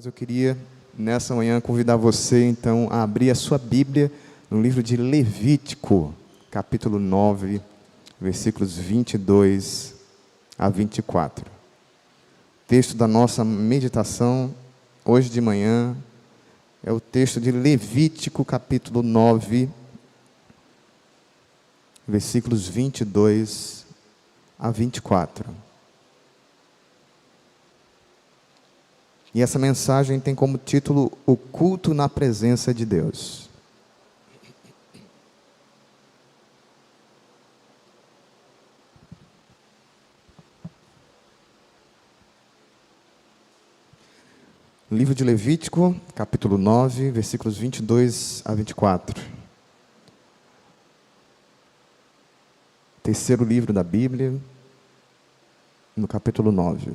Mas eu queria, nessa manhã, convidar você, então, a abrir a sua Bíblia no livro de Levítico, capítulo 9, versículos 22 a 24. Texto da nossa meditação, hoje de manhã, é o texto de Levítico, capítulo 9, versículos 22 a 24. E essa mensagem tem como título O Culto na Presença de Deus. Livro de Levítico, capítulo 9, versículos 22 a 24. Terceiro livro da Bíblia, no capítulo 9.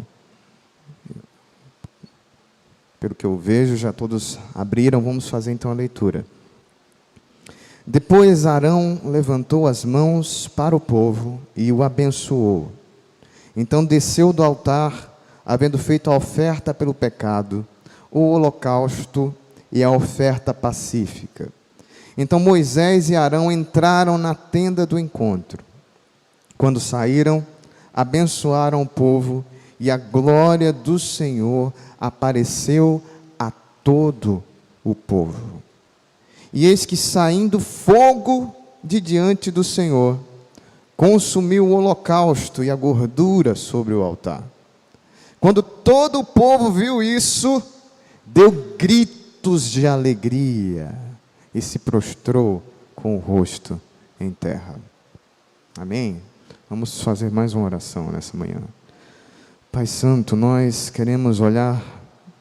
Pelo que eu vejo, já todos abriram, vamos fazer então a leitura. Depois Arão levantou as mãos para o povo e o abençoou. Então desceu do altar, havendo feito a oferta pelo pecado, o holocausto e a oferta pacífica. Então Moisés e Arão entraram na tenda do encontro. Quando saíram, abençoaram o povo, e a glória do Senhor apareceu a todo o povo. E eis que, saindo fogo de diante do Senhor, consumiu o holocausto e a gordura sobre o altar. Quando todo o povo viu isso, deu gritos de alegria e se prostrou com o rosto em terra. Amém? Vamos fazer mais uma oração nessa manhã. Pai Santo, nós queremos olhar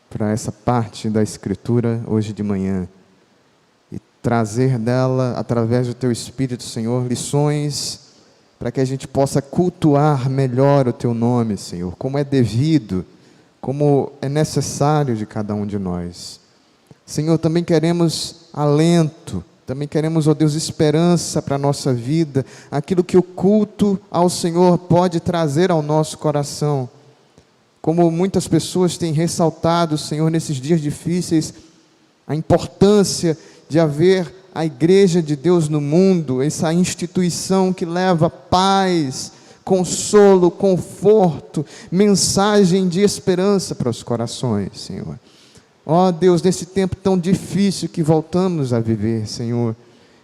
para essa parte da Escritura hoje de manhã e trazer dela, através do Teu Espírito, Senhor, lições para que a gente possa cultuar melhor o Teu nome, Senhor, como é devido, como é necessário de cada um de nós. Senhor, também queremos alento, também queremos, ó Deus, esperança para a nossa vida, aquilo que o culto ao Senhor pode trazer ao nosso coração. Como muitas pessoas têm ressaltado, Senhor, nesses dias difíceis, a importância de haver a igreja de Deus no mundo, essa instituição que leva paz, consolo, conforto, mensagem de esperança para os corações, Senhor. Ó Deus, nesse tempo tão difícil que voltamos a viver, Senhor,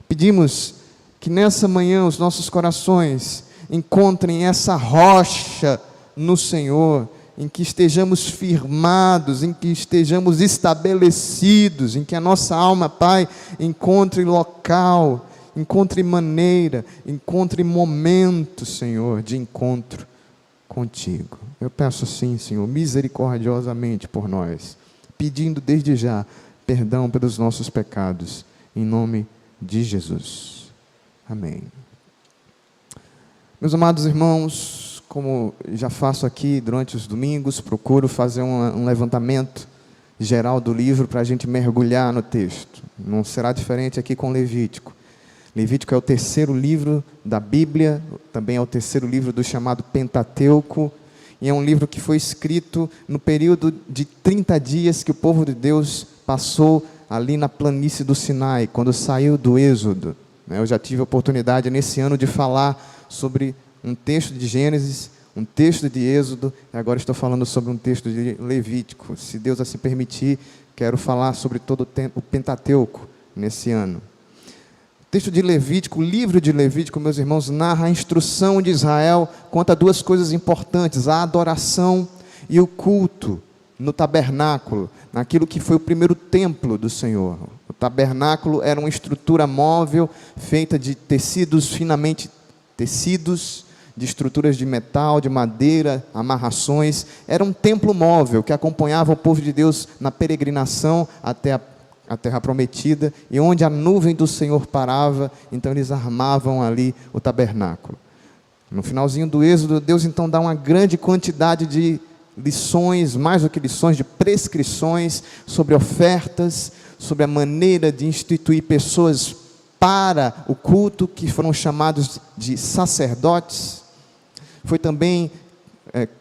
pedimos que nessa manhã os nossos corações encontrem essa rocha no Senhor, em que estejamos firmados, em que estejamos estabelecidos, em que a nossa alma, Pai, encontre local, encontre maneira, encontre momento, Senhor, de encontro contigo. Eu peço assim, Senhor, misericordiosamente por nós, pedindo desde já perdão pelos nossos pecados, em nome de Jesus. Amém. Meus amados irmãos, como já faço aqui durante os domingos, procuro fazer um levantamento geral do livro para a gente mergulhar no texto. Não será diferente aqui com Levítico. Levítico é o terceiro livro da Bíblia, também é o terceiro livro do chamado Pentateuco, e é um livro que foi escrito no período de 30 dias que o povo de Deus passou ali na planície do Sinai, quando saiu do Êxodo. Eu já tive a oportunidade nesse ano de falar sobre um texto de Gênesis, um texto de Êxodo, e agora estou falando sobre um texto de Levítico. Se Deus assim permitir, quero falar sobre todo o Pentateuco nesse ano. O texto de Levítico, o livro de Levítico, meus irmãos, narra a instrução de Israel quanto a duas coisas importantes: a adoração e o culto no tabernáculo, naquilo que foi o primeiro templo do Senhor. O tabernáculo era uma estrutura móvel, feita de tecidos finamente tecidos, de estruturas de metal, de madeira, amarrações. Era um templo móvel que acompanhava o povo de Deus na peregrinação até a terra prometida, e onde a nuvem do Senhor parava, então eles armavam ali o tabernáculo. No finalzinho do Êxodo, Deus então dá uma grande quantidade de lições, mais do que lições, de prescrições sobre ofertas, sobre a maneira de instituir pessoas para o culto, que foram chamados de sacerdotes. Foi também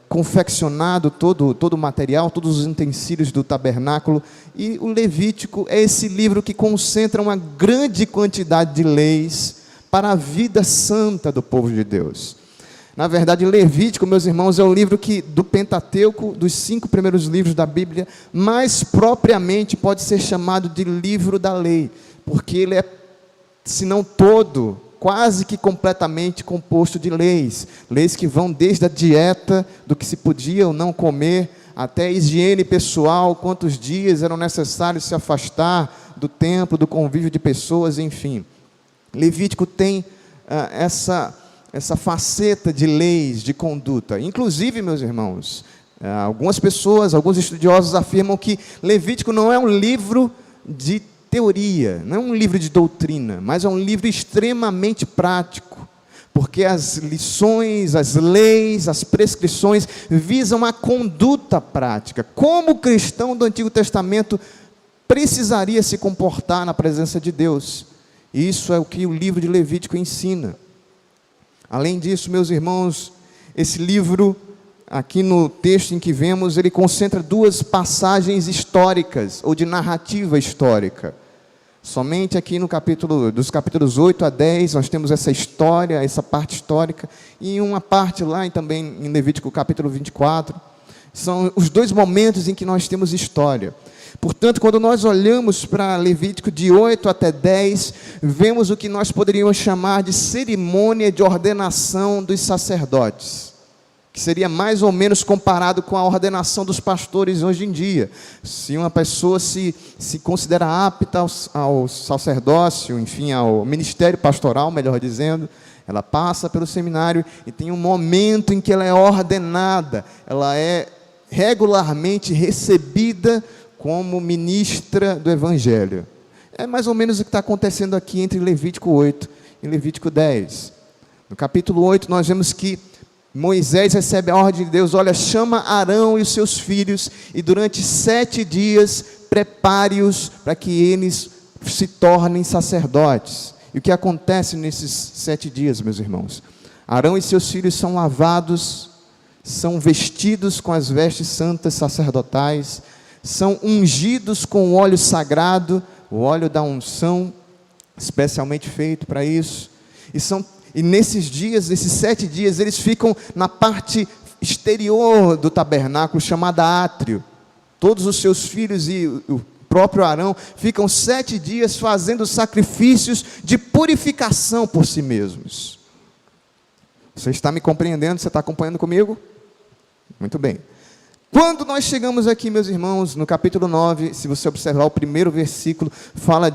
confeccionado todo o material, todos os utensílios do tabernáculo, e o Levítico é esse livro que concentra uma grande quantidade de leis para a vida santa do povo de Deus. Na verdade, Levítico, meus irmãos, é o livro que, do Pentateuco, dos 5 primeiros livros da Bíblia, mais propriamente pode ser chamado de livro da lei, porque ele é, se não todo, quase que completamente composto de leis que vão desde a dieta, do que se podia ou não comer, até a higiene pessoal, quantos dias eram necessários se afastar do templo, do convívio de pessoas, enfim. Levítico tem essa faceta de leis, de conduta. Inclusive, meus irmãos, algumas pessoas, alguns estudiosos afirmam que Levítico não é um livro de teoria, não é um livro de doutrina, mas é um livro extremamente prático, porque as lições, as leis, as prescrições visam a conduta prática. Como o cristão do Antigo Testamento precisaria se comportar na presença de Deus. Isso é o que o livro de Levítico ensina. Além disso, meus irmãos, esse livro, aqui no texto em que vemos, ele concentra 2 passagens históricas, ou de narrativa histórica. Somente aqui no dos capítulos 8 a 10, nós temos essa história, essa parte histórica, e uma parte lá também em Levítico capítulo 24, são os 2 momentos em que nós temos história. Portanto, quando nós olhamos para Levítico de 8 até 10, vemos o que nós poderíamos chamar de cerimônia de ordenação dos sacerdotes, que seria mais ou menos comparado com a ordenação dos pastores hoje em dia. Se uma pessoa se considera apta ao sacerdócio, enfim, ao ministério pastoral, melhor dizendo, ela passa pelo seminário e tem um momento em que ela é ordenada, ela é regularmente recebida como ministra do Evangelho. É mais ou menos o que está acontecendo aqui entre Levítico 8 e Levítico 10. No capítulo 8 nós vemos que Moisés recebe a ordem de Deus: olha, chama Arão e os seus filhos, e durante 7 dias prepare-os para que eles se tornem sacerdotes. E o que acontece nesses 7 dias, meus irmãos? Arão e seus filhos são lavados, são vestidos com as vestes santas sacerdotais, são ungidos com o óleo sagrado, o óleo da unção, especialmente feito para isso, e nesses dias, nesses 7 dias, eles ficam na parte exterior do tabernáculo, chamada átrio. Todos os seus filhos e o próprio Arão ficam 7 dias fazendo sacrifícios de purificação por si mesmos. Você está me compreendendo? Você está acompanhando comigo? Muito bem. Quando nós chegamos aqui, meus irmãos, no capítulo 9, se você observar o primeiro versículo, fala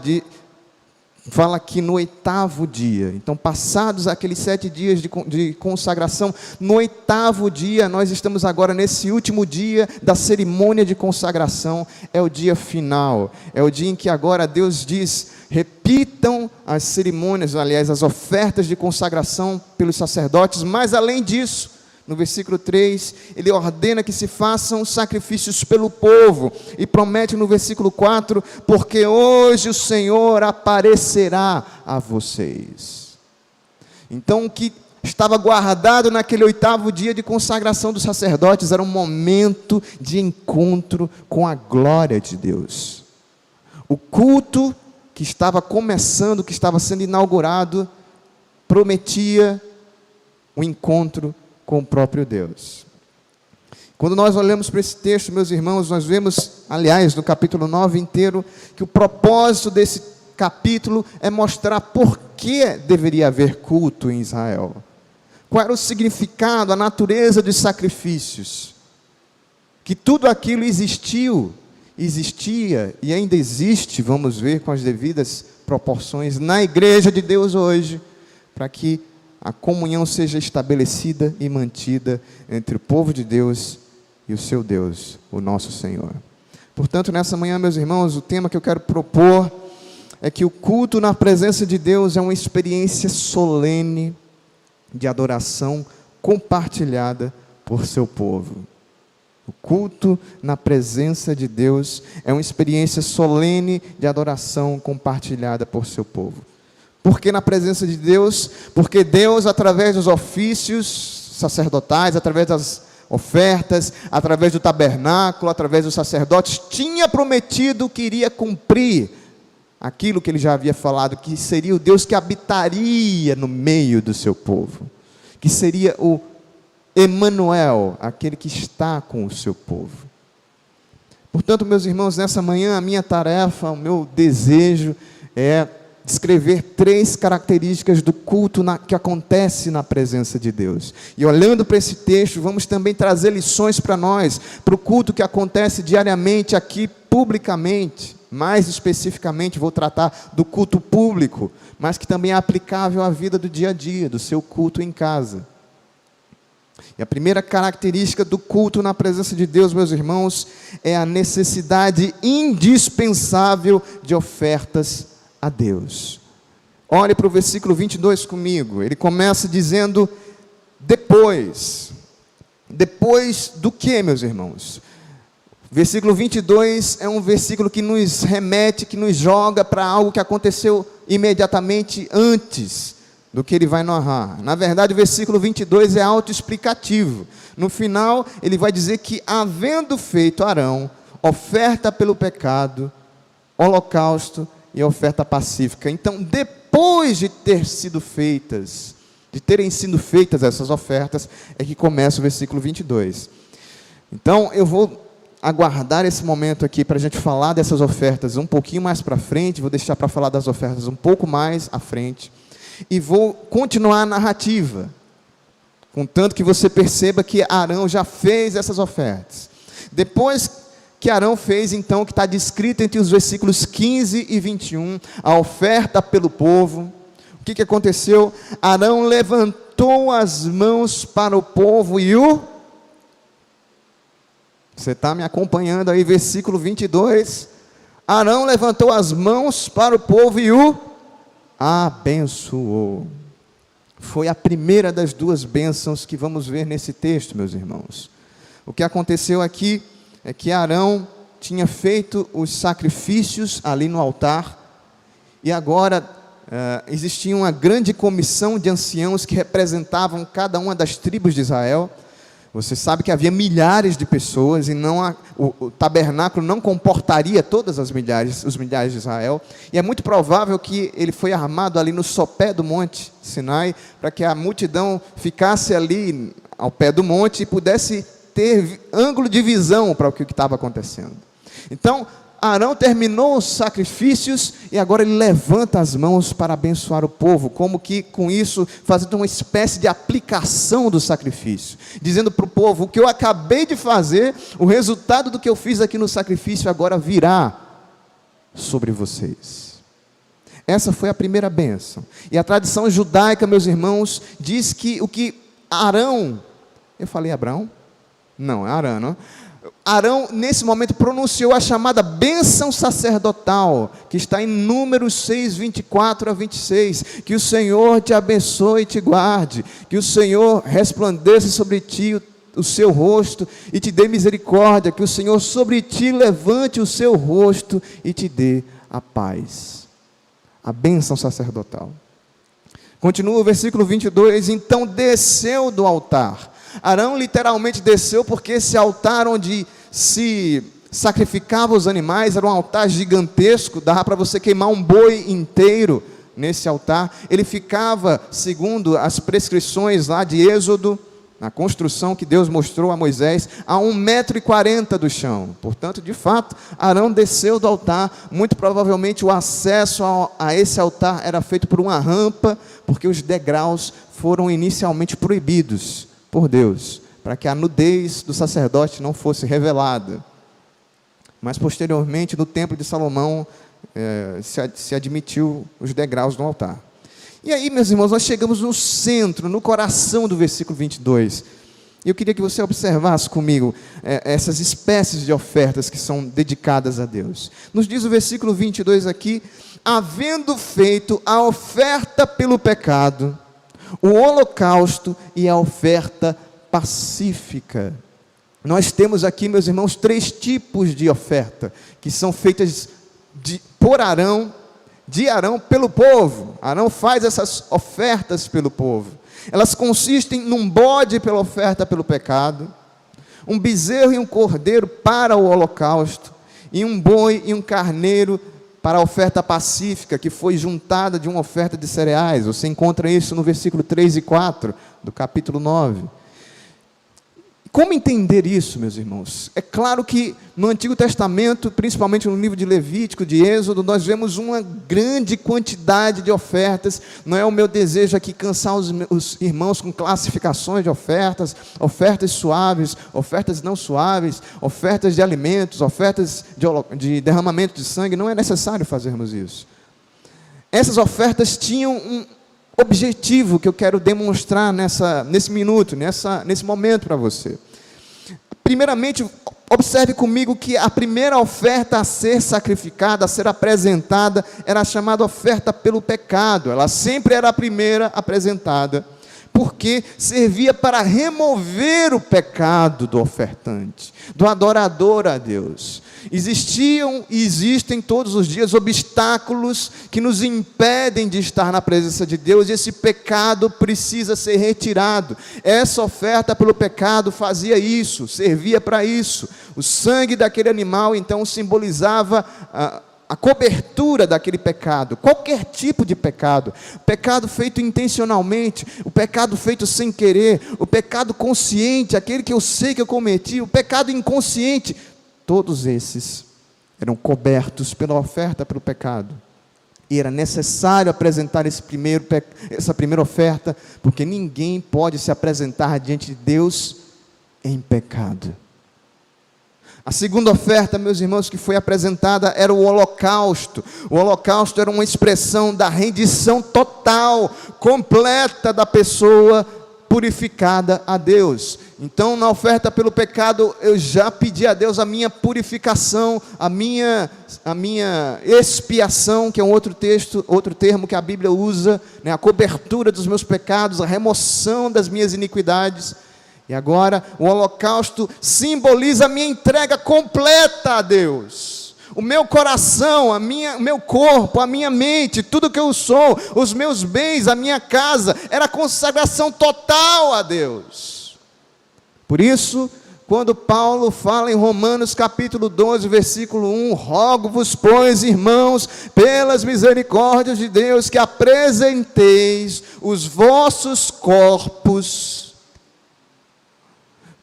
que no 8º dia, então passados aqueles 7 dias de consagração, no 8º dia, nós estamos agora nesse último dia da cerimônia de consagração, é o dia final, é o dia em que agora Deus diz: repitam as cerimônias, aliás, as ofertas de consagração pelos sacerdotes, mas além disso, no versículo 3, ele ordena que se façam sacrifícios pelo povo, e promete no versículo 4, porque hoje o Senhor aparecerá a vocês. Então, o que estava guardado naquele 8º dia de consagração dos sacerdotes era um momento de encontro com a glória de Deus. O culto que estava começando, que estava sendo inaugurado, prometia o encontro com o próprio Deus. Quando nós olhamos para esse texto, meus irmãos, nós vemos, aliás, no capítulo 9 inteiro, que o propósito desse capítulo é mostrar por que deveria haver culto em Israel. Qual era o significado, a natureza dos sacrifícios. Que tudo aquilo existia e ainda existe, vamos ver com as devidas proporções, na igreja de Deus hoje, para que a comunhão seja estabelecida e mantida entre o povo de Deus e o seu Deus, o nosso Senhor. Portanto, nessa manhã, meus irmãos, o tema que eu quero propor é que o culto na presença de Deus é uma experiência solene de adoração compartilhada por seu povo. O culto na presença de Deus é uma experiência solene de adoração compartilhada por seu povo. Por que na presença de Deus? Porque Deus, através dos ofícios sacerdotais, através das ofertas, através do tabernáculo, através dos sacerdotes, tinha prometido que iria cumprir aquilo que ele já havia falado, que seria o Deus que habitaria no meio do seu povo, que seria o Emanuel, aquele que está com o seu povo. Portanto, meus irmãos, nessa manhã a minha tarefa, o meu desejo é descrever 3 características do culto que acontece na presença de Deus. E olhando para esse texto, vamos também trazer lições para nós, para o culto que acontece diariamente aqui publicamente. Mais especificamente, vou tratar do culto público, mas que também é aplicável à vida do dia a dia, do seu culto em casa. E a primeira característica do culto na presença de Deus, meus irmãos, é a necessidade indispensável de ofertas a Deus. Olhe para o versículo 22 comigo. Ele começa dizendo: depois do que, meus irmãos? Versículo 22 é um versículo que nos remete, que nos joga para algo que aconteceu imediatamente antes do que ele vai narrar. Na verdade, o versículo 22 é autoexplicativo. No final, ele vai dizer que, havendo feito Arão oferta pelo pecado, holocausto e oferta pacífica. Então, depois de terem sido feitas essas ofertas, é que começa o versículo 22. Então, eu vou aguardar esse momento aqui para a gente falar dessas ofertas um pouquinho mais para frente. Vou deixar para falar das ofertas um pouco mais à frente. E vou continuar a narrativa, contanto que você perceba que Arão já fez essas ofertas. Depois que Arão fez, então, o que está descrito entre os versículos 15 e 21, a oferta pelo povo, o que aconteceu? Arão levantou as mãos para o povo e Você está me acompanhando aí, versículo 22. Arão levantou as mãos para o povo e o abençoou. Foi a primeira das 2 bênçãos que vamos ver nesse texto, meus irmãos. O que aconteceu aqui é que Arão tinha feito os sacrifícios ali no altar, e agora existia uma grande comissão de anciãos que representavam cada uma das tribos de Israel. Você sabe que havia milhares de pessoas, e o tabernáculo não comportaria todas os milhares de Israel, e é muito provável que ele foi armado ali no sopé do monte Sinai, para que a multidão ficasse ali ao pé do monte e pudesse ter ângulo de visão para o que estava acontecendo. Então, Arão terminou os sacrifícios e agora ele levanta as mãos para abençoar o povo, como que com isso fazendo uma espécie de aplicação do sacrifício, dizendo para o povo: o que eu acabei de fazer, o resultado do que eu fiz aqui no sacrifício agora virá sobre vocês. Essa foi a primeira bênção. E a tradição judaica, meus irmãos, diz que o que Arão, eu falei Abraão? Não, é Arão, não? Arão, nesse momento, pronunciou a chamada bênção sacerdotal, que está em Números 6, 24 a 26, que o Senhor te abençoe e te guarde, que o Senhor resplandeça sobre ti o seu rosto e te dê misericórdia, que o Senhor sobre ti levante o seu rosto e te dê a paz. A bênção sacerdotal. Continua o versículo 22, então desceu do altar. Arão literalmente desceu, porque esse altar onde se sacrificavam os animais era um altar gigantesco, dava para você queimar um boi inteiro nesse altar. Ele ficava, segundo as prescrições lá de Êxodo, na construção que Deus mostrou a Moisés, a 1,40 m do chão. Portanto, de fato, Arão desceu do altar. Muito provavelmente o acesso a esse altar era feito por uma rampa, porque os degraus foram inicialmente proibidos por Deus, para que a nudez do sacerdote não fosse revelada. Mas posteriormente, no templo de Salomão, se admitiu os degraus no altar. E aí, meus irmãos, nós chegamos no centro, no coração do versículo 22. E eu queria que você observasse comigo essas espécies de ofertas que são dedicadas a Deus. Nos diz o versículo 22 aqui: havendo feito a oferta pelo pecado, o holocausto e a oferta pacífica. Nós temos aqui, meus irmãos, 3 tipos de oferta, que são feitas por Arão, de Arão pelo povo. Arão faz essas ofertas pelo povo. Elas consistem num bode pela oferta pelo pecado, um bezerro e um cordeiro para o holocausto, e um boi e um carneiro para a oferta pacífica, que foi juntada de uma oferta de cereais. Você encontra isso no versículo 3 e 4 do capítulo 9. Como entender isso, meus irmãos? É claro que no Antigo Testamento, principalmente no livro de Levítico, de Êxodo, nós vemos uma grande quantidade de ofertas. Não é o meu desejo aqui cansar os irmãos com classificações de ofertas, ofertas suaves, ofertas não suaves, ofertas de alimentos, ofertas de derramamento de sangue. Não é necessário fazermos isso. Essas ofertas tinham um objetivo que eu quero demonstrar nesse minuto, nesse momento para você. Primeiramente, observe comigo que a primeira oferta a ser sacrificada, a ser apresentada, era a chamada oferta pelo pecado. Ela sempre era a primeira apresentada, porque servia para remover o pecado do ofertante, do adorador a Deus. Existiam e existem todos os dias obstáculos que nos impedem de estar na presença de Deus, e esse pecado precisa ser retirado. Essa oferta pelo pecado fazia isso, servia para isso. O sangue daquele animal então simbolizava a cobertura daquele pecado, qualquer tipo de pecado, o pecado feito intencionalmente, o pecado feito sem querer, o pecado consciente, aquele que eu sei que eu cometi, o pecado inconsciente, todos esses eram cobertos pela oferta pelo pecado. E era necessário apresentar essa primeira oferta, porque ninguém pode se apresentar diante de Deus em pecado. A segunda oferta, meus irmãos, que foi apresentada era o holocausto. O holocausto era uma expressão da rendição total, completa da pessoa purificada a Deus. Então, na oferta pelo pecado, eu já pedi a Deus a minha purificação, a minha expiação, que é um outro termo que a Bíblia usa, né? A cobertura dos meus pecados, a remoção das minhas iniquidades. E agora, o holocausto simboliza a minha entrega completa a Deus. O meu coração, o meu corpo, a minha mente, tudo que eu sou, os meus bens, a minha casa, era consagração total a Deus. Por isso, quando Paulo fala em Romanos capítulo 12, versículo 1, rogo-vos, pois, irmãos, pelas misericórdias de Deus, que apresenteis os vossos corpos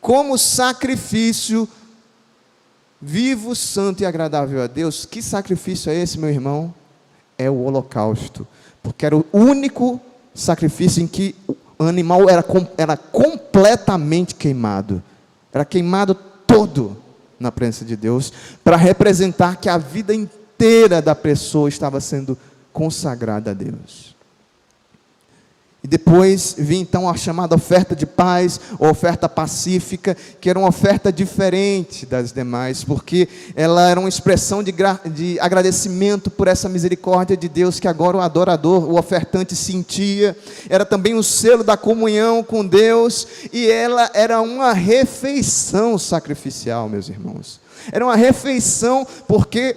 como sacrifício vivo, santo e agradável a Deus. Que sacrifício é esse, meu irmão? É o holocausto, porque era o único sacrifício em que o animal era completamente queimado, era queimado todo na presença de Deus, para representar que a vida inteira da pessoa estava sendo consagrada a Deus. E depois vinha então a chamada oferta de paz, ou oferta pacífica, que era uma oferta diferente das demais, porque ela era uma expressão de agradecimento por essa misericórdia de Deus, que agora o adorador, o ofertante sentia. Era também um selo da comunhão com Deus, e ela era uma refeição sacrificial, meus irmãos. Era uma refeição porque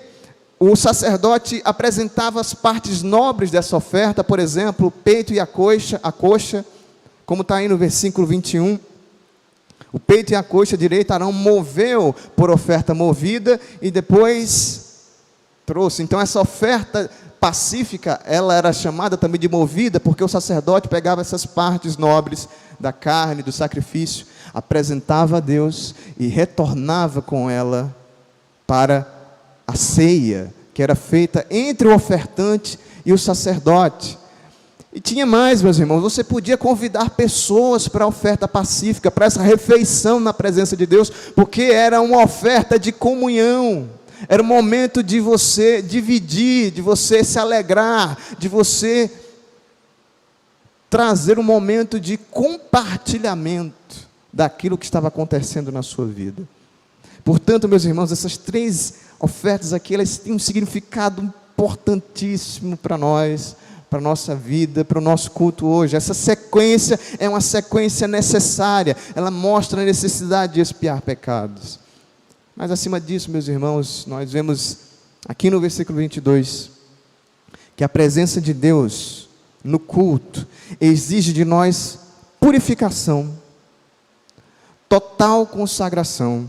o sacerdote apresentava as partes nobres dessa oferta, por exemplo, o peito e a coxa, como está aí no versículo 21. O peito e a coxa direita Arão moveu por oferta movida e depois trouxe. Então essa oferta pacífica, ela era chamada também de movida, porque o sacerdote pegava essas partes nobres da carne, do sacrifício, apresentava a Deus e retornava com ela para a ceia, que era feita entre o ofertante e o sacerdote. E tinha mais, meus irmãos, você podia convidar pessoas para a oferta pacífica, para essa refeição na presença de Deus, porque era uma oferta de comunhão, era um momento de você dividir, de você se alegrar, de você trazer um momento de compartilhamento daquilo que estava acontecendo na sua vida. Portanto, meus irmãos, essas três ofertas aqui, elas têm um significado importantíssimo para nós, para a nossa vida, para o nosso culto hoje. Essa sequência é uma sequência necessária, ela mostra a necessidade de expiar pecados. Mas acima disso, meus irmãos, nós vemos aqui no versículo 22, que a presença de Deus no culto exige de nós purificação, total consagração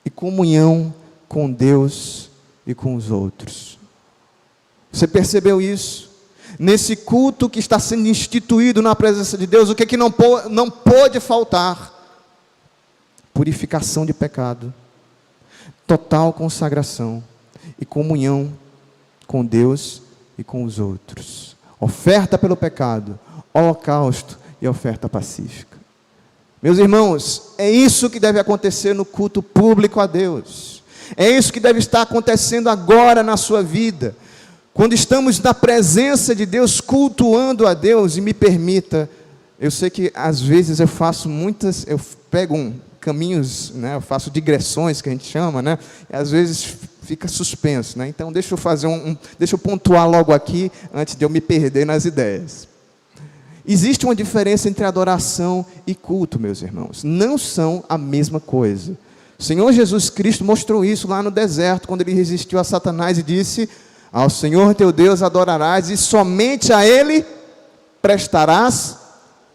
e comunhão com Deus e com os outros. Você percebeu isso? Nesse culto que está sendo instituído na presença de Deus, o que é que não pode faltar? Purificação de pecado, total consagração e comunhão com Deus e com os outros. Oferta pelo pecado, holocausto e oferta pacífica. Meus irmãos, é isso que deve acontecer no culto público a Deus. É isso que deve estar acontecendo agora na sua vida. Quando estamos na presença de Deus, cultuando a Deus, e me permita, eu sei que às vezes eu pego caminhos, né, eu faço digressões, que a gente chama, né, e às vezes fica suspenso, né, então deixa eu pontuar logo aqui, antes de eu me perder nas ideias. Existe uma diferença entre adoração e culto, meus irmãos, não são a mesma coisa. O Senhor Jesus Cristo mostrou isso lá no deserto, quando ele resistiu a Satanás e disse: ao Senhor teu Deus adorarás e somente a Ele prestarás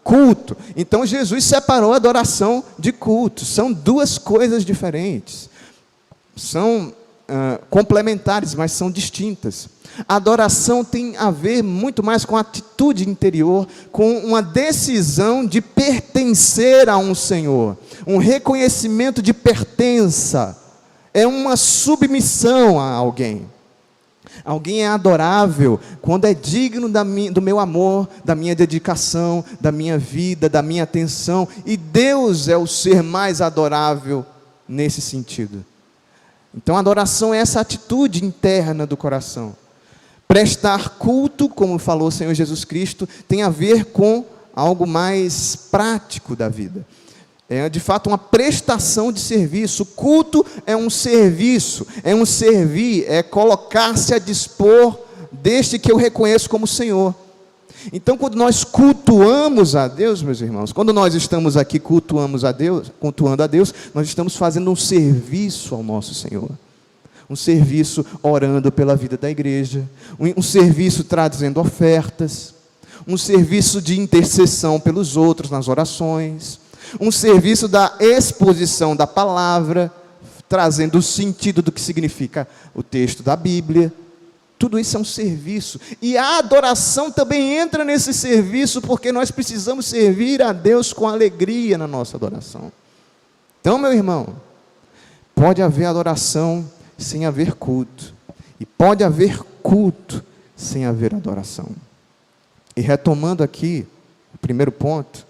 culto. Então Jesus separou a adoração de culto. São duas coisas diferentes. São complementares, mas são distintas. A adoração tem a ver muito mais com a atitude interior, com uma decisão de pertencer a um Senhor, um reconhecimento de pertença, é uma submissão a alguém. Alguém é adorável quando é digno do meu amor, da minha dedicação, da minha vida, da minha atenção, e Deus é o ser mais adorável nesse sentido. Então a adoração é essa atitude interna do coração. Prestar culto, como falou o Senhor Jesus Cristo, tem a ver com algo mais prático da vida. É de fato uma prestação de serviço. Culto é um serviço, é um servir, é colocar-se a dispor deste que eu reconheço como Senhor. Então, quando nós cultuamos a Deus, meus irmãos, quando nós estamos aqui cultuando a Deus, nós estamos fazendo um serviço ao nosso Senhor. Um serviço orando pela vida da igreja, um serviço trazendo ofertas, um serviço de intercessão pelos outros nas orações, um serviço da exposição da palavra, trazendo o sentido do que significa o texto da Bíblia. Tudo isso é um serviço, e a adoração também entra nesse serviço, porque nós precisamos servir a Deus com alegria na nossa adoração. Então, meu irmão, pode haver adoração sem haver culto, e pode haver culto sem haver adoração. E retomando aqui o primeiro ponto,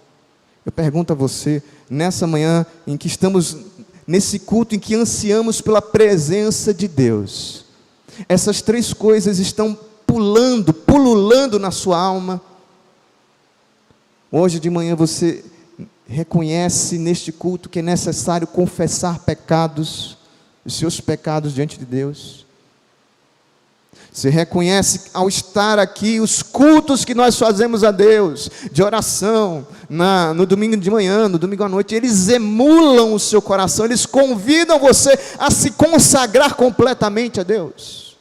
eu pergunto a você, nessa manhã em que estamos nesse culto, em que ansiamos pela presença de Deus, essas três coisas estão pululando na sua alma? Hoje de manhã você reconhece neste culto que é necessário confessar pecados, os seus pecados diante de Deus? Você reconhece ao estar aqui os cultos que nós fazemos a Deus, de oração, no domingo de manhã, no domingo à noite, eles emulam o seu coração, eles convidam você a se consagrar completamente a Deus,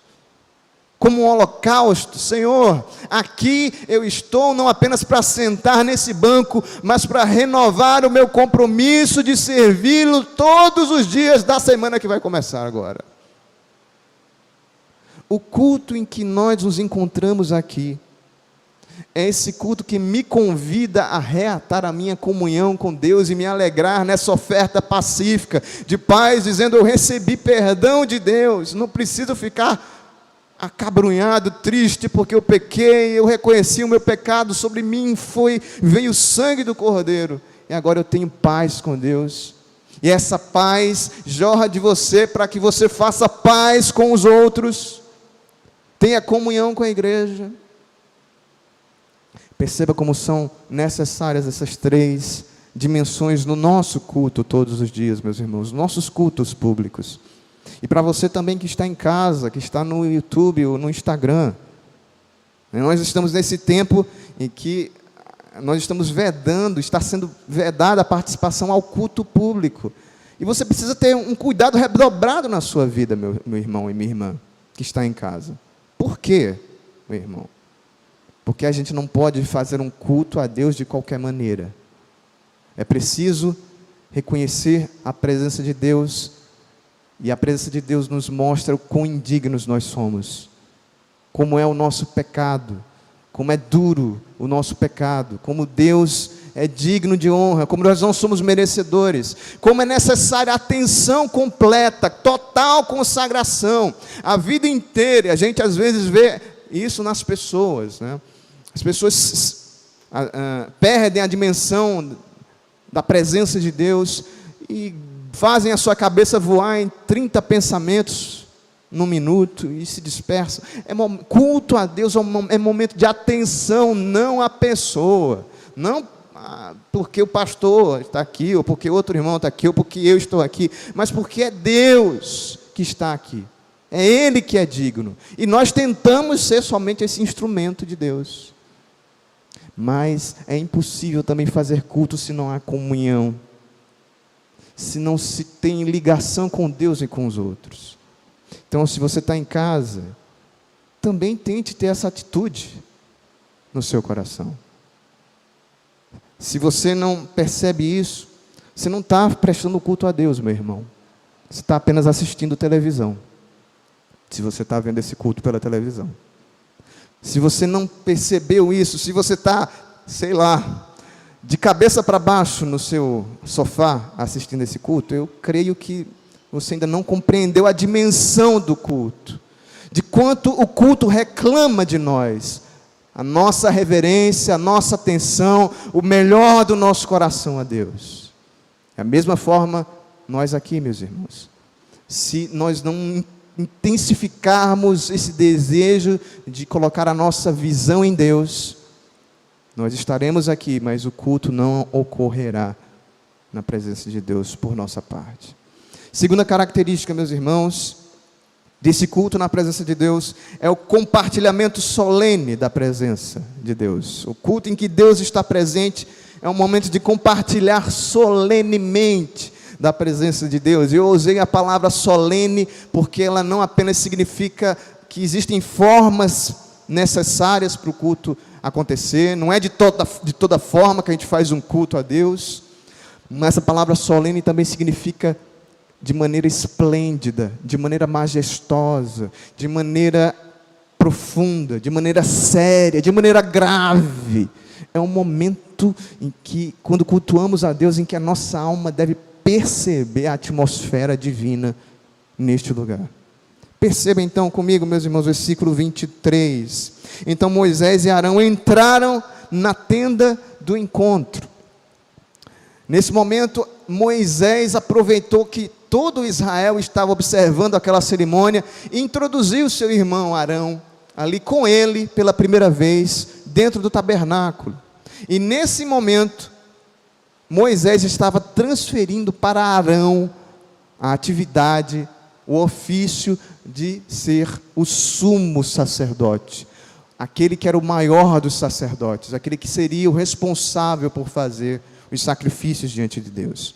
como um holocausto. Senhor, aqui eu estou não apenas para sentar nesse banco, mas para renovar o meu compromisso de servi-lo todos os dias da semana que vai começar agora. O culto em que nós nos encontramos aqui, é esse culto que me convida a reatar a minha comunhão com Deus e me alegrar nessa oferta pacífica, de paz, dizendo: eu recebi perdão de Deus, não preciso ficar acabrunhado, triste, porque eu pequei, eu reconheci o meu pecado, sobre mim veio o sangue do Cordeiro, e agora eu tenho paz com Deus, e essa paz jorra de você, para que você faça paz com os outros, tenha comunhão com a igreja. Perceba como são necessárias essas três dimensões no nosso culto todos os dias, meus irmãos, nossos cultos públicos. E para você também que está em casa, que está no YouTube ou no Instagram, nós estamos nesse tempo em que nós estamos está sendo vedada a participação ao culto público. E você precisa ter um cuidado redobrado na sua vida, meu irmão e minha irmã, que está em casa. Por quê, meu irmão? Porque a gente não pode fazer um culto a Deus de qualquer maneira. É preciso reconhecer a presença de Deus, e a presença de Deus nos mostra o quão indignos nós somos, como é o nosso pecado, como é duro o nosso pecado, como Deus é digno de honra, como nós não somos merecedores, como é necessária atenção completa, total consagração, a vida inteira. E a gente às vezes vê isso nas pessoas, né? As pessoas perdem a dimensão da presença de Deus e fazem a sua cabeça voar em 30 pensamentos num minuto e se dispersam. Culto a Deus é momento de atenção, não à pessoa, não porque o pastor está aqui, ou porque outro irmão está aqui, ou porque eu estou aqui, mas porque é Deus que está aqui, é Ele que é digno, e nós tentamos ser somente esse instrumento de Deus, mas é impossível também fazer culto se não há comunhão, se não se tem ligação com Deus e com os outros. Então, se você está em casa, também tente ter essa atitude no seu coração. Se você não percebe isso, você não está prestando culto a Deus, meu irmão. Você está apenas assistindo televisão. Se você está vendo esse culto pela televisão. Se você não percebeu isso, se você está, sei lá, de cabeça para baixo no seu sofá assistindo esse culto, eu creio que você ainda não compreendeu a dimensão do culto, de quanto o culto reclama de nós, a nossa reverência, a nossa atenção, o melhor do nosso coração a Deus. Da mesma forma, nós aqui, meus irmãos, se nós não intensificarmos esse desejo de colocar a nossa visão em Deus, nós estaremos aqui, mas o culto não ocorrerá na presença de Deus por nossa parte. Segunda característica, meus irmãos, desse culto na presença de Deus, é o compartilhamento solene da presença de Deus. O culto em que Deus está presente é um momento de compartilhar solenemente da presença de Deus. Eu usei a palavra solene porque ela não apenas significa que existem formas necessárias para o culto acontecer, não é de toda forma que a gente faz um culto a Deus, mas essa palavra solene também significa de maneira esplêndida, de maneira majestosa, de maneira profunda, de maneira séria, de maneira grave. É um momento em que, quando cultuamos a Deus, em que a nossa alma deve perceber a atmosfera divina neste lugar. Perceba então comigo, meus irmãos, versículo 23. Então Moisés e Arão entraram na tenda do encontro. Nesse momento, Moisés aproveitou que todo Israel estava observando aquela cerimônia e introduziu seu irmão Arão ali com ele pela primeira vez dentro do tabernáculo. E nesse momento, Moisés estava transferindo para Arão a atividade, o ofício de ser o sumo sacerdote, aquele que era o maior dos sacerdotes, aquele que seria o responsável por fazer os sacrifícios diante de Deus.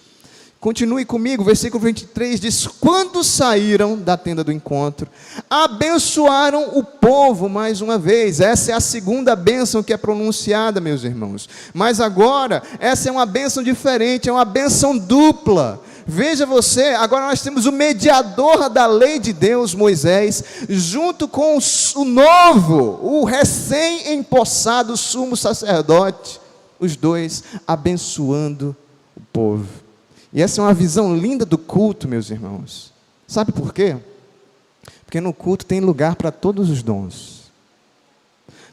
Continue comigo, versículo 23 diz: quando saíram da tenda do encontro, abençoaram o povo mais uma vez. Essa é a segunda bênção que é pronunciada, meus irmãos. Mas agora, essa é uma bênção diferente, é uma bênção dupla. Veja você, agora nós temos o mediador da lei de Deus, Moisés, junto com o novo, o recém-empossado sumo sacerdote, os dois abençoando o povo. E essa é uma visão linda do culto, meus irmãos. Sabe por quê? Porque no culto tem lugar para todos os dons.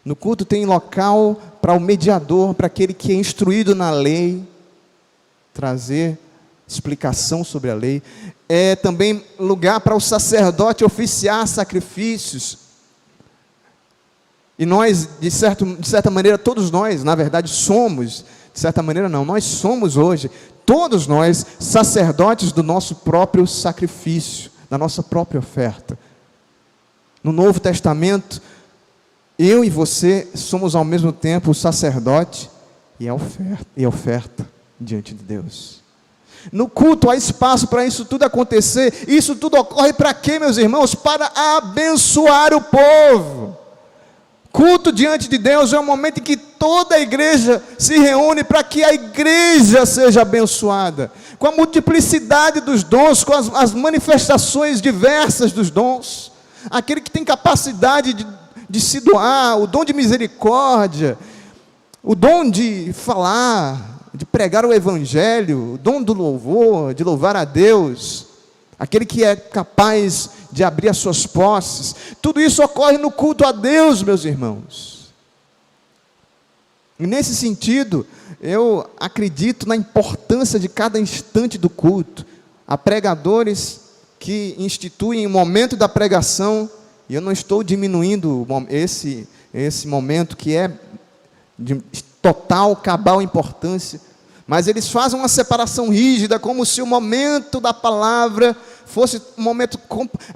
No culto tem local para o mediador, para aquele que é instruído na lei, trazer explicação sobre a lei. É também lugar para o sacerdote oficiar sacrifícios. E nós, de certa maneira, todos nós, na verdade, somos, de certa maneira não, nós somos hoje, todos nós, sacerdotes do nosso próprio sacrifício, da nossa própria oferta. No Novo Testamento, eu e você somos ao mesmo tempo o sacerdote e a oferta diante de Deus. No culto há espaço para isso tudo acontecer. Isso tudo ocorre para quê, meus irmãos? Para abençoar o povo. Culto diante de Deus é um momento em que toda a igreja se reúne para que a igreja seja abençoada, com a multiplicidade dos dons, com as manifestações diversas dos dons. Aquele que tem capacidade de se doar, o dom de misericórdia, o dom de falar, de pregar o evangelho, o dom do louvor, de louvar a Deus, aquele que é capaz de abrir as suas posses, tudo isso ocorre no culto a Deus, meus irmãos. E nesse sentido, eu acredito na importância de cada instante do culto. Há pregadores que instituem o momento da pregação, e eu não estou diminuindo esse momento que é de total, cabal importância, mas eles fazem uma separação rígida, como se o momento da palavra fosse um momento,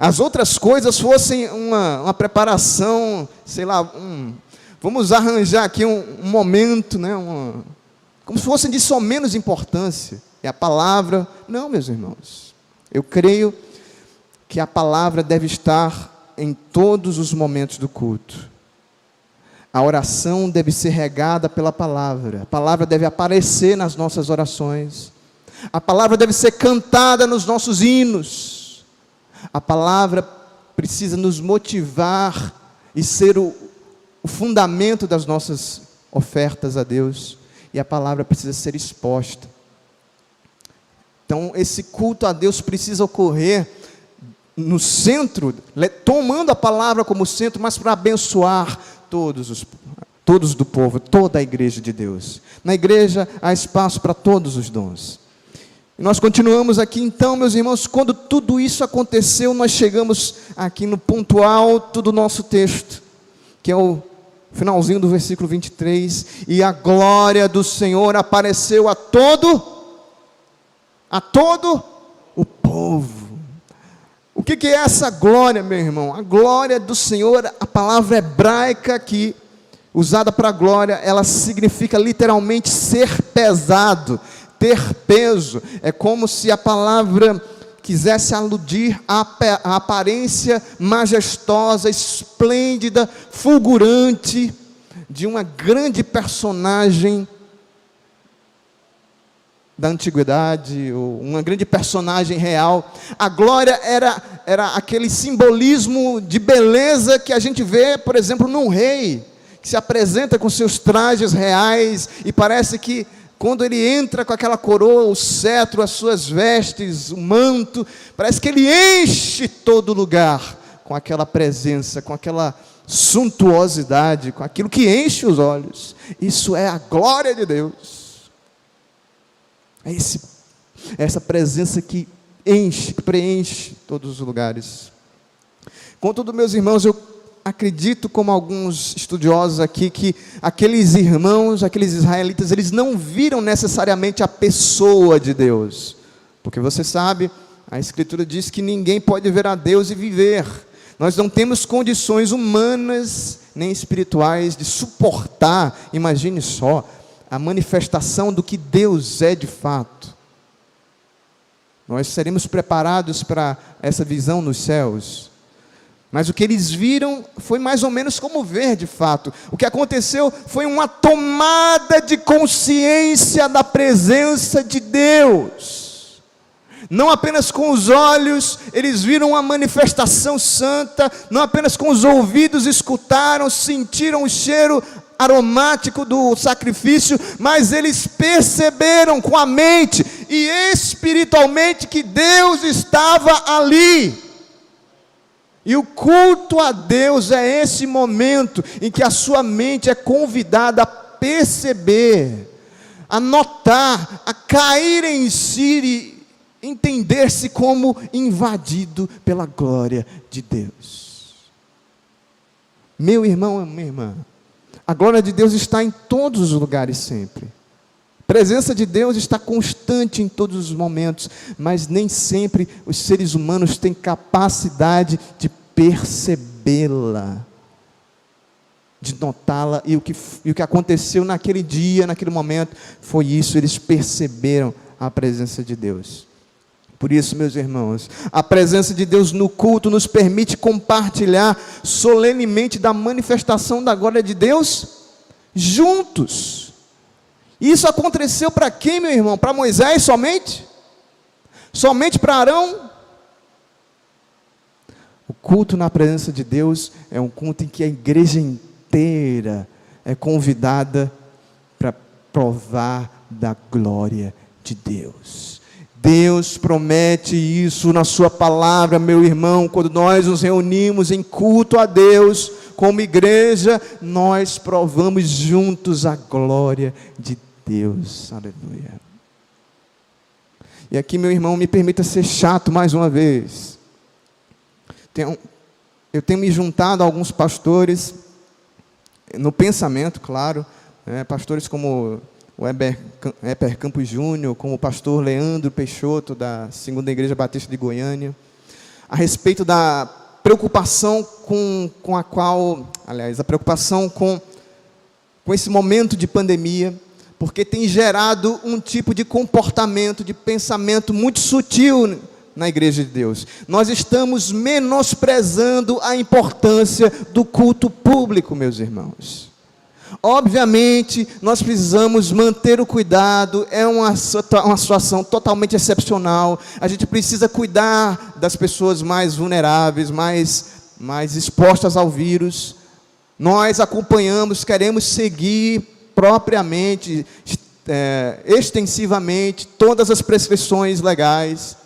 as outras coisas fossem uma preparação, sei lá, vamos arranjar aqui um momento, né, como se fossem de só menos importância. É a palavra. Não, meus irmãos, eu creio que a palavra deve estar em todos os momentos do culto. A oração deve ser regada pela palavra. A palavra deve aparecer nas nossas orações. A palavra deve ser cantada nos nossos hinos. A palavra precisa nos motivar e ser o fundamento das nossas ofertas a Deus. E a palavra precisa ser exposta. Então, esse culto a Deus precisa ocorrer no centro, tomando a palavra como centro, mas para abençoar todos do povo, toda a igreja de Deus. Na igreja há espaço para todos os dons. E nós continuamos aqui então, meus irmãos, quando tudo isso aconteceu, nós chegamos aqui no ponto alto do nosso texto, que é o finalzinho do versículo 23, e a glória do Senhor apareceu a todo o povo. O que é essa glória, meu irmão? A glória do Senhor, a palavra hebraica aqui, usada para glória, ela significa literalmente ser pesado, ter peso. É como se a palavra quisesse aludir à aparência majestosa, esplêndida, fulgurante, de uma grande personagem da antiguidade, ou uma grande personagem real. A glória era aquele simbolismo de beleza que a gente vê, por exemplo, num rei, que se apresenta com seus trajes reais, e parece que quando ele entra com aquela coroa, o cetro, as suas vestes, o manto, parece que ele enche todo lugar com aquela presença, com aquela suntuosidade, com aquilo que enche os olhos. Isso é a glória de Deus. É essa presença que enche, que preenche todos os lugares. Contudo, meus irmãos, eu acredito, como alguns estudiosos aqui, que aqueles irmãos, aqueles israelitas, eles não viram necessariamente a pessoa de Deus, porque você sabe, a Escritura diz que ninguém pode ver a Deus e viver. Nós não temos condições humanas nem espirituais de suportar, imagine só, a manifestação do que Deus é de fato. Nós seremos preparados para essa visão nos céus. Mas o que eles viram foi mais ou menos como ver de fato. O que aconteceu foi uma tomada de consciência da presença de Deus. Não apenas com os olhos, eles viram uma manifestação santa, não apenas com os ouvidos escutaram, sentiram o cheiro aromático do sacrifício, mas eles perceberam com a mente e espiritualmente que Deus estava ali. E o culto a Deus é esse momento em que a sua mente é convidada a perceber, a notar, a cair em si e entender-se como invadido pela glória de Deus. Meu irmão, minha irmã, a glória de Deus está em todos os lugares sempre. A presença de Deus está constante em todos os momentos, mas nem sempre os seres humanos têm capacidade de percebê-la, de notá-la. E o que aconteceu naquele dia, naquele momento, foi isso. Eles perceberam a presença de Deus. Por isso, meus irmãos, a presença de Deus no culto nos permite compartilhar solenemente da manifestação da glória de Deus juntos. Isso aconteceu para quem, meu irmão? Para Moisés somente? Somente para Arão? O culto na presença de Deus é um culto em que a igreja inteira é convidada para provar da glória de Deus. Deus promete isso na sua palavra, meu irmão. Quando nós nos reunimos em culto a Deus, como igreja, nós provamos juntos a glória de Deus. Aleluia. E aqui, meu irmão, me permita ser chato mais uma vez. Eu tenho me juntado a alguns pastores, no pensamento, claro, pastores como o Heber Campos Júnior, como o pastor Leandro Peixoto, da Segunda Igreja Batista de Goiânia, a respeito da preocupação com a qual, aliás, a preocupação com esse momento de pandemia, porque tem gerado um tipo de comportamento, de pensamento muito sutil na igreja de Deus. Nós estamos menosprezando a importância do culto público, meus irmãos. Obviamente, nós precisamos manter o cuidado, é uma situação totalmente excepcional, a gente precisa cuidar das pessoas mais vulneráveis, mais expostas ao vírus. Nós acompanhamos, queremos seguir propriamente, extensivamente, todas as prescrições legais.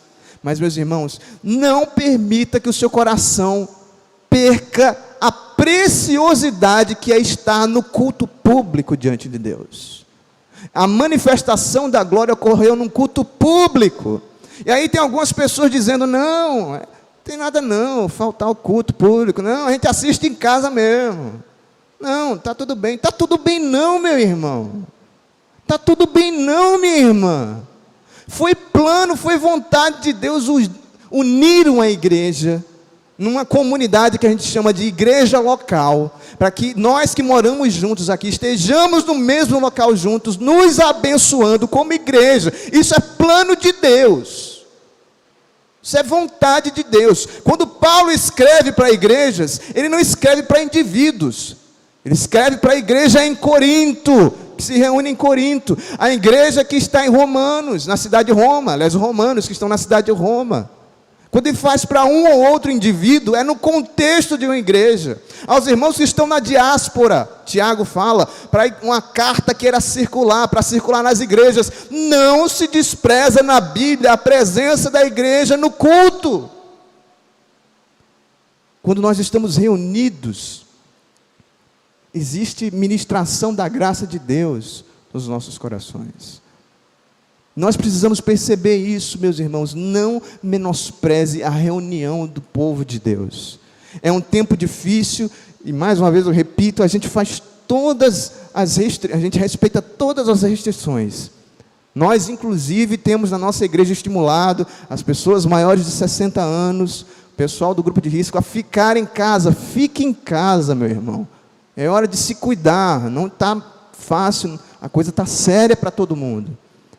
Mas, meus irmãos, não permita que o seu coração perca a preciosidade que é estar no culto público diante de Deus. A manifestação da glória ocorreu num culto público. E aí tem algumas pessoas dizendo, não tem nada não, faltar o culto público. Não, a gente assiste em casa mesmo. Não, está tudo bem. Está tudo bem não, meu irmão. Está tudo bem não, minha irmã. Foi plano, foi vontade de Deus unir uma igreja numa comunidade que a gente chama de igreja local, para que nós que moramos juntos aqui, estejamos no mesmo local juntos, nos abençoando como igreja. Isso é plano de Deus, isso é vontade de Deus. Quando Paulo escreve para igrejas, ele não escreve para indivíduos, ele escreve para a igreja em Corinto, que se reúne em Corinto, a igreja que está em Romanos, na cidade de Roma, aliás, os romanos que estão na cidade de Roma. Quando ele faz para um ou outro indivíduo, é no contexto de uma igreja. Aos irmãos que estão na diáspora, Tiago fala, para uma carta que era circular, para circular nas igrejas. Não se despreza na Bíblia a presença da igreja no culto. Quando nós estamos reunidos, existe ministração da graça de Deus nos nossos corações. Nós precisamos perceber isso, meus irmãos. Não menospreze a reunião do povo de Deus. É um tempo difícil, e mais uma vez eu repito, a gente faz a gente respeita todas as restrições. Nós, inclusive, temos na nossa igreja estimulado as pessoas maiores de 60 anos, o pessoal do grupo de risco, a ficar em casa. Fique em casa, meu irmão. É hora de se cuidar, não está fácil, a coisa está séria para todo mundo.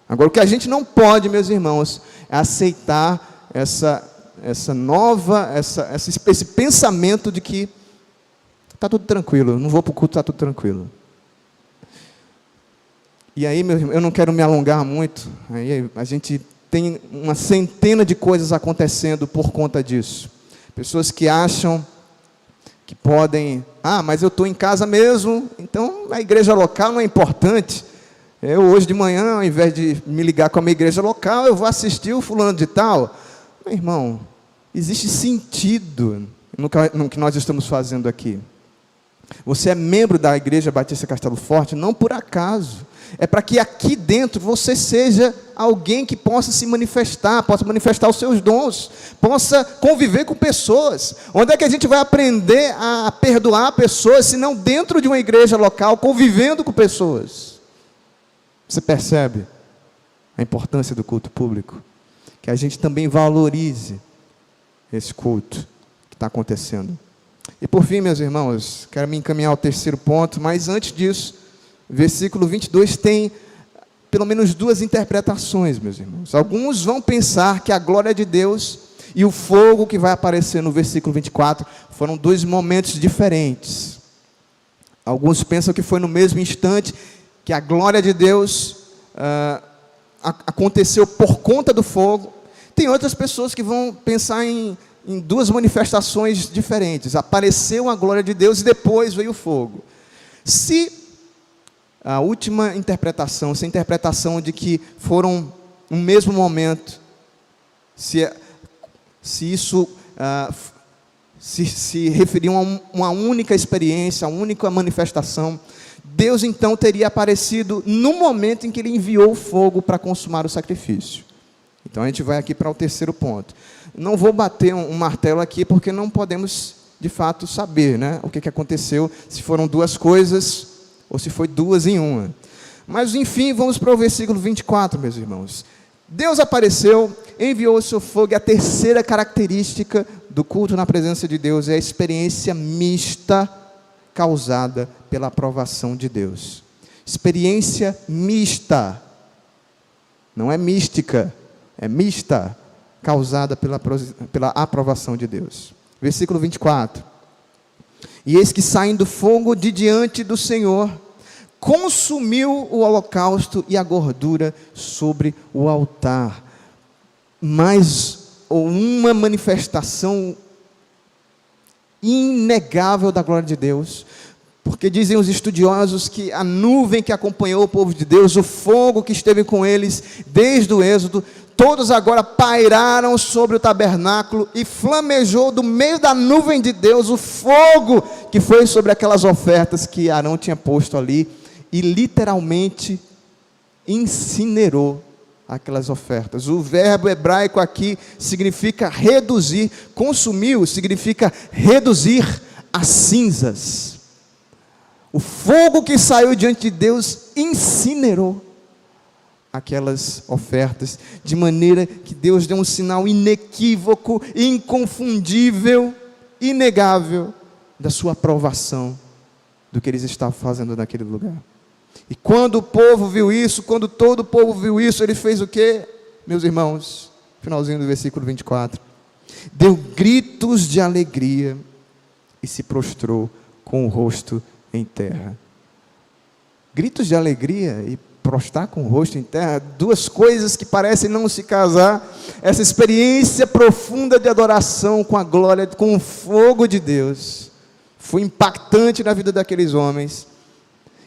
Agora, o que a gente não pode, meus irmãos, é aceitar esse pensamento de que está tudo tranquilo, não vou para o culto, está tudo tranquilo. E aí, meu irmão, eu não quero me alongar muito, aí a gente tem uma centena de coisas acontecendo por conta disso. Pessoas que acham que podem, mas eu estou em casa mesmo, então a igreja local não é importante. Eu hoje de manhã, ao invés de me ligar com a minha igreja local, eu vou assistir o fulano de tal. Meu irmão, existe sentido no que nós estamos fazendo aqui. Você é membro da Igreja Batista Castelo Forte, não por acaso. É para que aqui dentro você seja alguém que possa se manifestar, possa manifestar os seus dons, possa conviver com pessoas. Onde é que a gente vai aprender a perdoar pessoas, se não dentro de uma igreja local, convivendo com pessoas? Você percebe a importância do culto público? Que a gente também valorize esse culto que está acontecendo. E por fim, meus irmãos, quero me encaminhar ao terceiro ponto, mas antes disso, versículo 22 tem pelo menos duas interpretações, meus irmãos. Alguns vão pensar que a glória de Deus e o fogo que vai aparecer no versículo 24 foram dois momentos diferentes. Alguns pensam que foi no mesmo instante que a glória de Deus aconteceu por conta do fogo. Tem outras pessoas que vão pensar em duas manifestações diferentes. Apareceu a glória de Deus e depois veio o fogo. Se a última interpretação, se a interpretação de que foram no mesmo momento, se isso se referiam a uma única experiência, a única manifestação, Deus então teria aparecido no momento em que Ele enviou o fogo para consumar o sacrifício. Então a gente vai aqui para o terceiro ponto. Não vou bater um martelo aqui, porque não podemos de fato saber, né, o que aconteceu, se foram duas coisas ou se foi duas em uma. Mas enfim, vamos para o versículo 24, meus irmãos. Deus apareceu, enviou o seu fogo, e a terceira característica do culto na presença de Deus é a experiência mista causada pela aprovação de Deus. Experiência mista, não é mística, é mista, causada pela aprovação de Deus. Versículo 24. E eis que saem do fogo de diante do Senhor, consumiu o holocausto e a gordura sobre o altar. Mais uma manifestação inegável da glória de Deus, porque dizem os estudiosos que a nuvem que acompanhou o povo de Deus, o fogo que esteve com eles desde o Êxodo, todos agora pairaram sobre o tabernáculo e flamejou do meio da nuvem de Deus o fogo que foi sobre aquelas ofertas que Arão tinha posto ali, e literalmente incinerou aquelas ofertas. O verbo hebraico aqui significa reduzir, consumiu significa reduzir a cinzas. O fogo que saiu diante de Deus incinerou aquelas ofertas, de maneira que Deus deu um sinal inequívoco, inconfundível, inegável, da sua aprovação do que eles estavam fazendo naquele lugar. E quando o povo viu isso, quando todo o povo viu isso, ele fez o quê, meus irmãos? Finalzinho do versículo 24. Deu gritos de alegria e se prostrou com o rosto em terra. Gritos de alegria e prostrar com o rosto em terra, duas coisas que parecem não se casar. Essa experiência profunda de adoração com a glória, com o fogo de Deus, foi impactante na vida daqueles homens.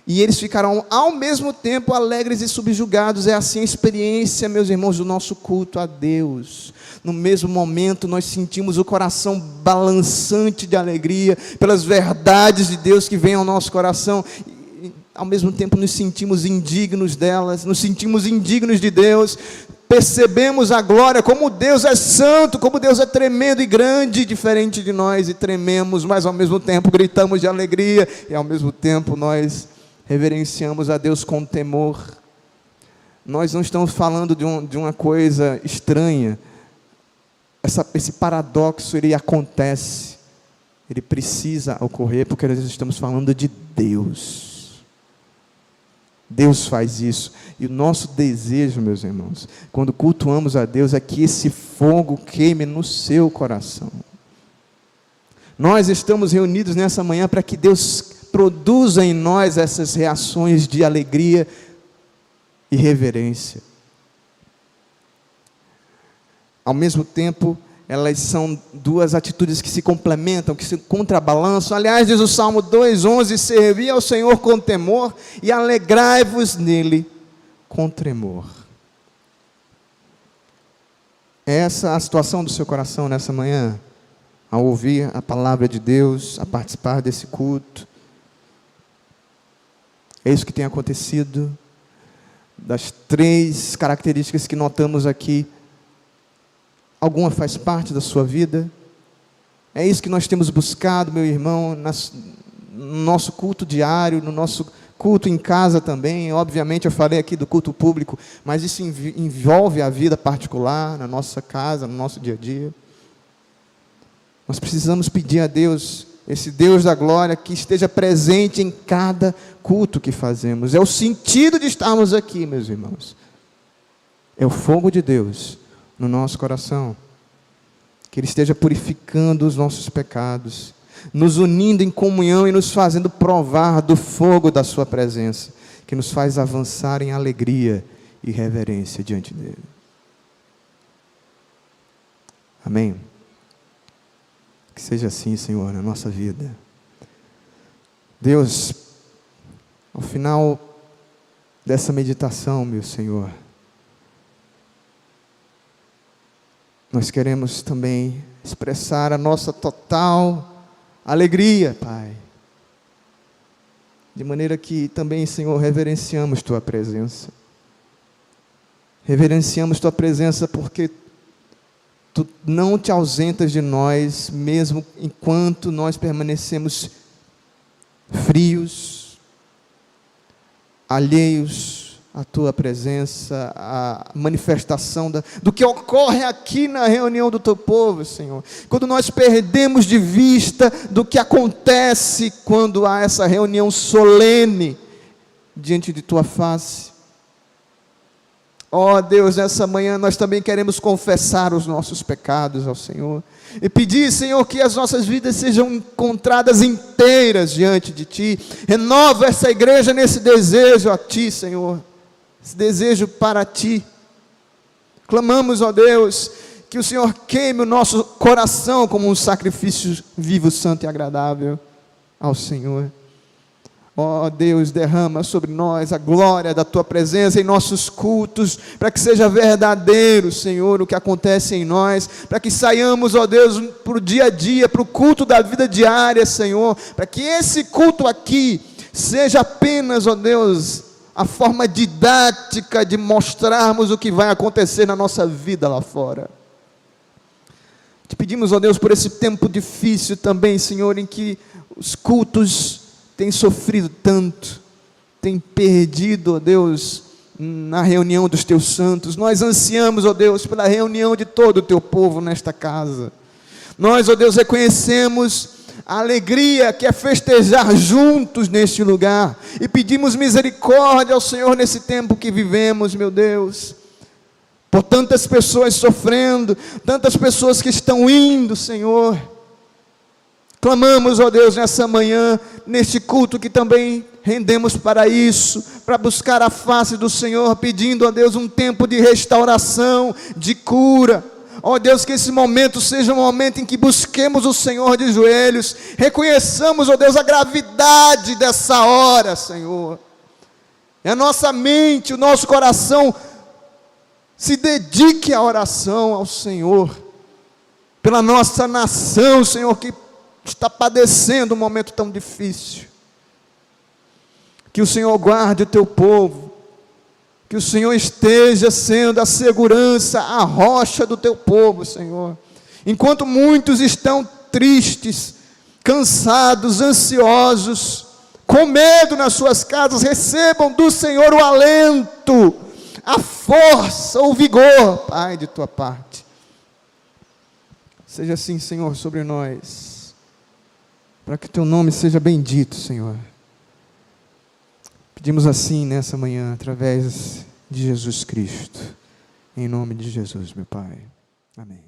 E eles ficaram ao mesmo tempo alegres e subjugados. É assim a experiência, meus irmãos, do nosso culto a Deus. No mesmo momento nós sentimos o coração balançante de alegria pelas verdades de Deus que vêm ao nosso coração. E, ao mesmo tempo nos sentimos indignos delas, nos sentimos indignos de Deus. Percebemos a glória, como Deus é santo, como Deus é tremendo e grande, diferente de nós, e trememos, mas ao mesmo tempo gritamos de alegria, e ao mesmo tempo nós reverenciamos a Deus com temor. Nós não estamos falando de uma coisa estranha. Esse paradoxo, ele acontece, ele precisa ocorrer, porque nós estamos falando de Deus. Deus faz isso, e o nosso desejo, meus irmãos, quando cultuamos a Deus, é que esse fogo queime no seu coração. Nós estamos reunidos nessa manhã para que Deus produza em nós essas reações de alegria e reverência. Ao mesmo tempo, elas são duas atitudes que se complementam, que se contrabalançam. Aliás, diz o Salmo 2:11, servi ao Senhor com temor e alegrai-vos nele com tremor. É essa a situação do seu coração nessa manhã, ao ouvir a palavra de Deus, a participar desse culto? É isso que tem acontecido? Das três características que notamos aqui, alguma faz parte da sua vida? É isso que nós temos buscado, meu irmão, no nosso culto diário, no nosso culto em casa também. Obviamente eu falei aqui do culto público, mas isso envolve a vida particular, na nossa casa, no nosso dia a dia. Nós precisamos pedir a Deus esse Deus da glória que esteja presente em cada culto que fazemos. É o sentido de estarmos aqui, meus irmãos. É o fogo de Deus no nosso coração. Que Ele esteja purificando os nossos pecados, nos unindo em comunhão e nos fazendo provar do fogo da sua presença, que nos faz avançar em alegria e reverência diante dEle. Amém? Que seja assim, Senhor, na nossa vida. Deus, ao final dessa meditação, meu Senhor, nós queremos também expressar a nossa total alegria, Pai. De maneira que também, Senhor, reverenciamos Tua presença. Reverenciamos Tua presença porque Tu não te ausentas de nós, mesmo enquanto nós permanecemos frios, alheios à Tua presença, à manifestação do que ocorre aqui na reunião do Teu povo, Senhor. Quando nós perdemos de vista do que acontece quando há essa reunião solene diante de Tua face. Ó Deus, nessa manhã nós também queremos confessar os nossos pecados ao Senhor e pedir, Senhor, que as nossas vidas sejam encontradas inteiras diante de Ti. Renova essa igreja nesse desejo a Ti, Senhor, esse desejo para Ti. Clamamos, ó Deus, que o Senhor queime o nosso coração como um sacrifício vivo, santo e agradável ao Senhor. Ó Deus, derrama sobre nós a glória da Tua presença em nossos cultos, para que seja verdadeiro, Senhor, o que acontece em nós, para que saiamos, ó Deus, para o dia a dia, para o culto da vida diária, Senhor, para que esse culto aqui seja apenas, ó Deus, a forma didática de mostrarmos o que vai acontecer na nossa vida lá fora. Te pedimos, ó Deus, por esse tempo difícil também, Senhor, em que os cultos têm sofrido tanto, têm perdido, ó Deus, na reunião dos Teus santos. Nós ansiamos, ó Deus, pela reunião de todo o Teu povo nesta casa. Nós, ó Deus, reconhecemos a alegria que é festejar juntos neste lugar, e pedimos misericórdia ao Senhor nesse tempo que vivemos, meu Deus, por tantas pessoas sofrendo, tantas pessoas que estão indo, Senhor. Clamamos, ó Deus, nessa manhã, neste culto que também rendemos para isso, para buscar a face do Senhor, pedindo, ó Deus, um tempo de restauração, de cura. Ó Deus, que esse momento seja um momento em que busquemos o Senhor de joelhos, reconheçamos, ó Deus, a gravidade dessa hora, Senhor. E a nossa mente, o nosso coração se dedique à oração ao Senhor, pela nossa nação, Senhor, que está padecendo um momento tão difícil. Que o Senhor guarde o Teu povo, que o Senhor esteja sendo a segurança, a rocha do Teu povo, Senhor. Enquanto muitos estão tristes, cansados, ansiosos, com medo nas suas casas, recebam do Senhor o alento, a força, o vigor, Pai, de Tua parte. Seja assim, Senhor, sobre nós, para que Teu nome seja bendito, Senhor. Pedimos assim nessa manhã, através de Jesus Cristo, em nome de Jesus, meu Pai. Amém.